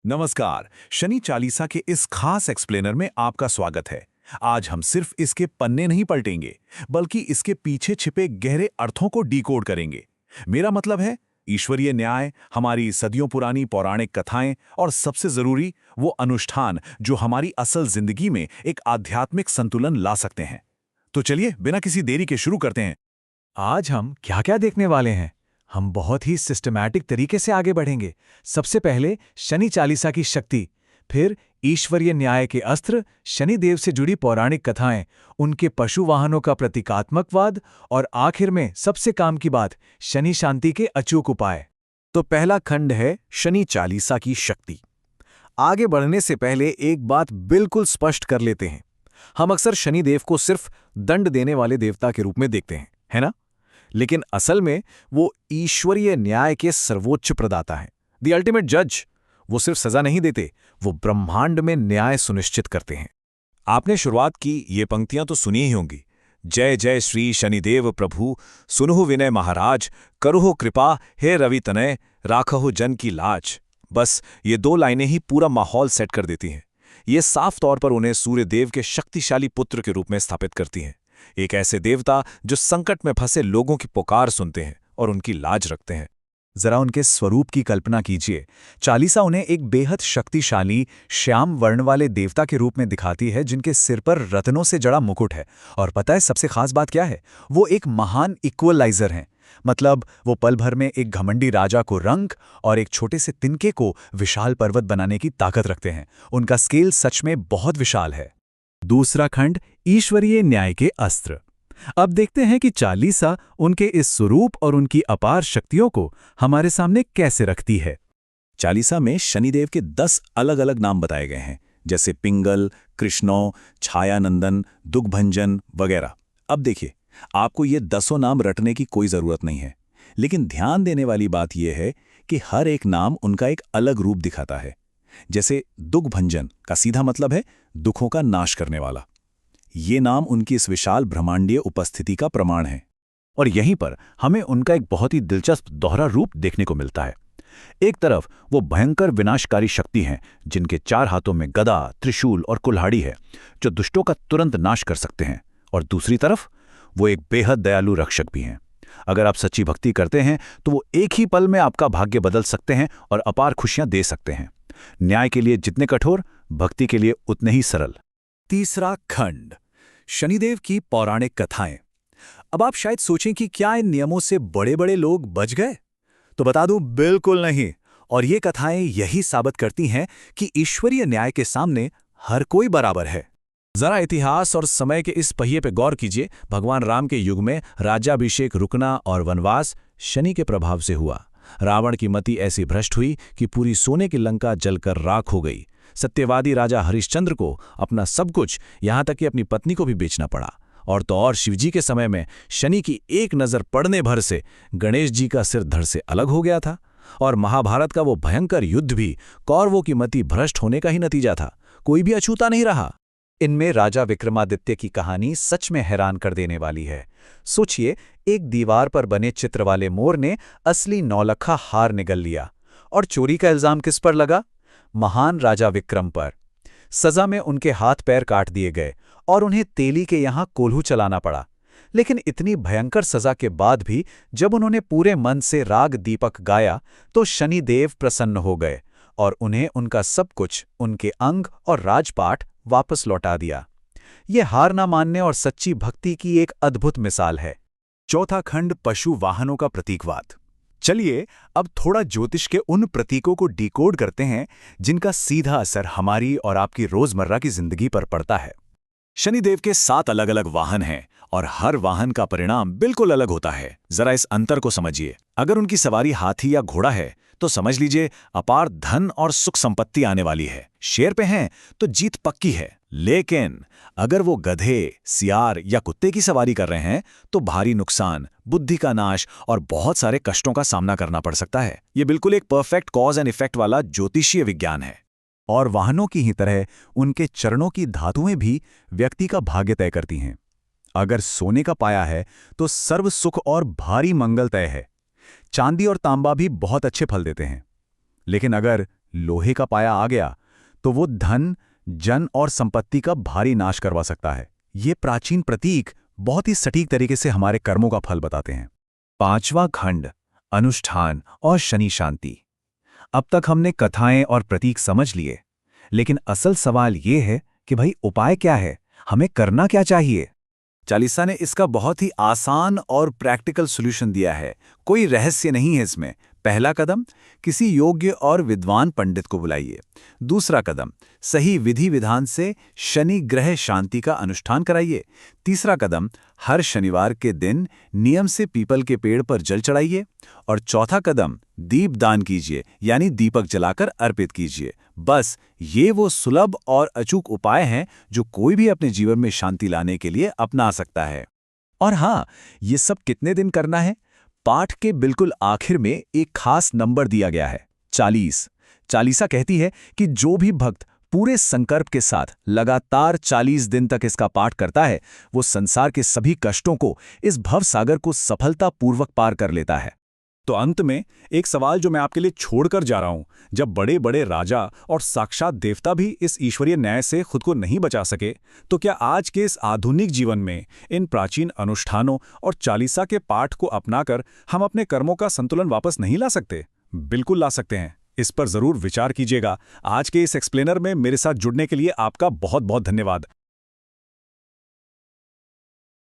नमस्कार। शनि चालीसा के इस खास एक्सप्लेनर में आपका स्वागत है। आज हम सिर्फ इसके पन्ने नहीं पलटेंगे, बल्कि इसके पीछे छिपे गहरे अर्थों को डिकोड करेंगे। मेरा मतलब है ईश्वरीय न्याय, हमारी सदियों पुरानी पौराणिक कथाएं और सबसे जरूरी वो अनुष्ठान जो हमारी असल जिंदगी में एक आध्यात्मिक संतुलन ला सकते हैं। तो चलिए बिना किसी देरी के शुरू करते हैं। आज हम क्या क्या देखने वाले हैं। हम बहुत ही सिस्टमैटिक तरीके से आगे बढ़ेंगे। सबसे पहले शनि चालीसा की शक्ति, फिर ईश्वरीय न्याय के अस्त्र, शनिदेव से जुड़ी पौराणिक कथाएं, उनके पशु वाहनों का प्रतीकात्मकवाद और आखिर में सबसे काम की बात, शनि शांति के अचूक उपाय। तो पहला खंड है शनि चालीसा की शक्ति। आगे बढ़ने से पहले एक बात बिल्कुल स्पष्ट कर लेते हैं। हम अक्सर शनिदेव को सिर्फ दंड देने वाले देवता के रूप में देखते हैं, है ना? लेकिन असल में वो ईश्वरीय न्याय के सर्वोच्च प्रदाता हैं, द अल्टीमेट जज। वो सिर्फ सजा नहीं देते, वो ब्रह्मांड में न्याय सुनिश्चित करते हैं। आपने शुरुआत की ये पंक्तियां तो सुनी ही होंगी। जय जय श्री शनिदेव प्रभु, सुनहु विनय महाराज, करुहु कृपा हे रवि तनय, राखहु जन की लाज। बस ये दो लाइनें ही पूरा माहौल सेट कर देती हैं। ये साफ तौर पर उन्हें सूर्यदेव के शक्तिशाली पुत्र के रूप में स्थापित करती हैं। एक ऐसे देवता जो संकट में फंसे लोगों की पुकार सुनते हैं और उनकी लाज रखते हैं। जरा उनके स्वरूप की कल्पना कीजिए। चालीसा उन्हें एक बेहद शक्तिशाली श्याम वर्ण वाले देवता के रूप में दिखाती है, जिनके सिर पर रत्नों से जड़ा मुकुट है। और पता है सबसे खास बात क्या है? वो एक महान इक्वलाइजर हैं। मतलब वो पल भर में एक घमंडी राजा को रंग और एक छोटे से तिनके को विशाल पर्वत बनाने की ताकत रखते हैं। उनका स्केल सच में बहुत विशाल है। दूसरा खंड, ईश्वरीय न्याय के अस्त्र। अब देखते हैं कि चालीसा उनके इस स्वरूप और उनकी अपार शक्तियों को हमारे सामने कैसे रखती है। चालीसा में शनिदेव के 10 अलग अलग नाम बताए गए हैं, जैसे पिंगल, कृष्णो, छायानंदन, दुग्भंजन वगैरह। अब देखिए, आपको ये 10 नाम रटने की कोई जरूरत नहीं है, लेकिन ध्यान देने वाली बात यह है कि हर एक नाम उनका एक अलग रूप दिखाता है। जैसे दुग्भंजन का सीधा मतलब है दुखों का नाश करने वाला। ये नाम उनकी इस विशाल ब्रह्मांडीय उपस्थिति का प्रमाण है। और यहीं पर हमें उनका एक बहुत ही दिलचस्प दोहरा रूप देखने को मिलता है। एक तरफ वो भयंकर विनाशकारी शक्ति हैं, जिनके 4 हाथों में गदा, त्रिशूल और कुल्हाड़ी है, जो दुष्टों का तुरंत नाश कर सकते हैं। और दूसरी तरफ वो एक बेहद दयालु रक्षक भी हैं। अगर आप सच्ची भक्ति करते हैं तो वो एक ही पल में आपका भाग्य बदल सकते हैं और अपार खुशियां दे सकते हैं। न्याय के लिए जितने कठोर, भक्ति के लिए उतने ही सरल। तीसरा खंड, शनिदेव की पौराणिक कथाएं। अब आप शायद सोचें कि क्या इन नियमों से बड़े बड़े लोग बच गए? तो बता दूं, बिल्कुल नहीं। और ये कथाएं यही साबित करती हैं कि ईश्वरीय न्याय के सामने हर कोई बराबर है। जरा इतिहास और समय के इस पहिए पे गौर कीजिए। भगवान राम के युग में राज्याभिषेक रुकना और वनवास शनि के प्रभाव से हुआ। रावण की मति ऐसी भ्रष्ट हुई कि पूरी सोने की लंका जलकर राख हो गई। सत्यवादी राजा हरिश्चंद्र को अपना सब कुछ, यहां तक कि अपनी पत्नी को भी बेचना पड़ा। और तो और शिवजी के समय में शनि की एक नजर पड़ने भर से गणेश जी का सिर धड़ से अलग हो गया था। और महाभारत का वो भयंकर युद्ध भी कौरवों की मति भ्रष्ट होने का ही नतीजा था। कोई भी अछूता नहीं रहा। इनमें राजा विक्रमादित्य की कहानी सच में हैरान कर देने वाली है। सोचिए, एक दीवार पर बने चित्र वाले मोर ने असली नौलखा हार निगल लिया। और चोरी का इल्जाम किस पर लगा? महान राजा विक्रम पर। सजा में उनके हाथ पैर काट दिए गए और उन्हें तेली के यहां कोल्हू चलाना पड़ा। लेकिन इतनी भयंकर सजा के बाद भी जब उन्होंने पूरे मन से राग दीपक गाया तो शनिदेव प्रसन्न हो गए और उन्हें उनका सब कुछ, उनके अंग और राजपाट वापस लौटा दिया। ये हार ना मानने और सच्ची भक्ति की एक अद्भुत मिसाल है। चौथा खंड, पशु वाहनों का प्रतीकवाद। चलिए अब थोड़ा ज्योतिष के उन प्रतीकों को डिकोड करते हैं जिनका सीधा असर हमारी और आपकी रोजमर्रा की जिंदगी पर पड़ता है। शनिदेव के 7 अलग अलग वाहन हैं और हर वाहन का परिणाम बिल्कुल अलग होता है। जरा इस अंतर को समझिए। अगर उनकी सवारी हाथी या घोड़ा है तो समझ लीजिए अपार धन और सुख संपत्ति आने वाली है। शेर पे हैं तो जीत पक्की है। लेकिन अगर वो गधे, सियार या कुत्ते की सवारी कर रहे हैं तो भारी नुकसान, बुद्धि का नाश और बहुत सारे कष्टों का सामना करना पड़ सकता है। ये बिल्कुल एक परफेक्ट कॉज एंड इफेक्ट वाला ज्योतिषीय विज्ञान है। और वाहनों की ही तरह उनके चरणों की धातुएं भी व्यक्ति का भाग्य तय करती हैं। अगर सोने का पाया है तो सर्व सुख और भारी मंगल तय है। चांदी और तांबा भी बहुत अच्छे फल देते हैं। लेकिन अगर लोहे का पाया आ गया तो वो धन, जन और संपत्ति का भारी नाश करवा सकता है। ये प्राचीन प्रतीक बहुत ही सटीक तरीके से हमारे कर्मों का फल बताते हैं। 5वां खंड, अनुष्ठान और शनि शांति। अब तक हमने कथाएं और प्रतीक समझ लिए, लेकिन असल सवाल ये है कि भाई उपाय क्या है, हमें करना क्या चाहिए। चालीसा ने इसका बहुत ही आसान और प्रैक्टिकल सॉल्यूशन दिया है। कोई रहस्य नहीं है इसमें। पहला कदम, किसी योग्य और विद्वान पंडित को बुलाइए। दूसरा कदम, सही विधि विधान से शनि ग्रह शांति का अनुष्ठान कराइए। तीसरा कदम, हर शनिवार के दिन नियम से पीपल के पेड़ पर जल चढ़ाइए। और चौथा कदम, दीप दान कीजिए, यानी दीपक जलाकर अर्पित कीजिए। बस ये वो सुलभ और अचूक उपाय हैं जो कोई भी अपने जीवन में शांति लाने के लिए अपना सकता है। और हाँ, ये सब कितने दिन करना है? पाठ के बिल्कुल आखिर में एक खास नंबर दिया गया है, 40। चालीसा कहती है कि जो भी भक्त पूरे संकल्प के साथ लगातार 40 दिन तक इसका पाठ करता है, वो संसार के सभी कष्टों को, इस भवसागर को सफलतापूर्वक पार कर लेता है। तो अंत में एक सवाल जो मैं आपके लिए छोड़कर जा रहा हूं, जब बड़े बड़े राजा और साक्षात देवता भी इस ईश्वरीय न्याय से खुद को नहीं बचा सके, तो क्या आज के इस आधुनिक जीवन में इन प्राचीन अनुष्ठानों और चालीसा के पाठ को अपनाकर हम अपने कर्मों का संतुलन वापस नहीं ला सकते? बिल्कुल ला सकते हैं। इस पर जरूर विचार कीजिएगा। आज के इस एक्सप्लेनर में मेरे साथ जुड़ने के लिए आपका बहुत बहुत धन्यवाद।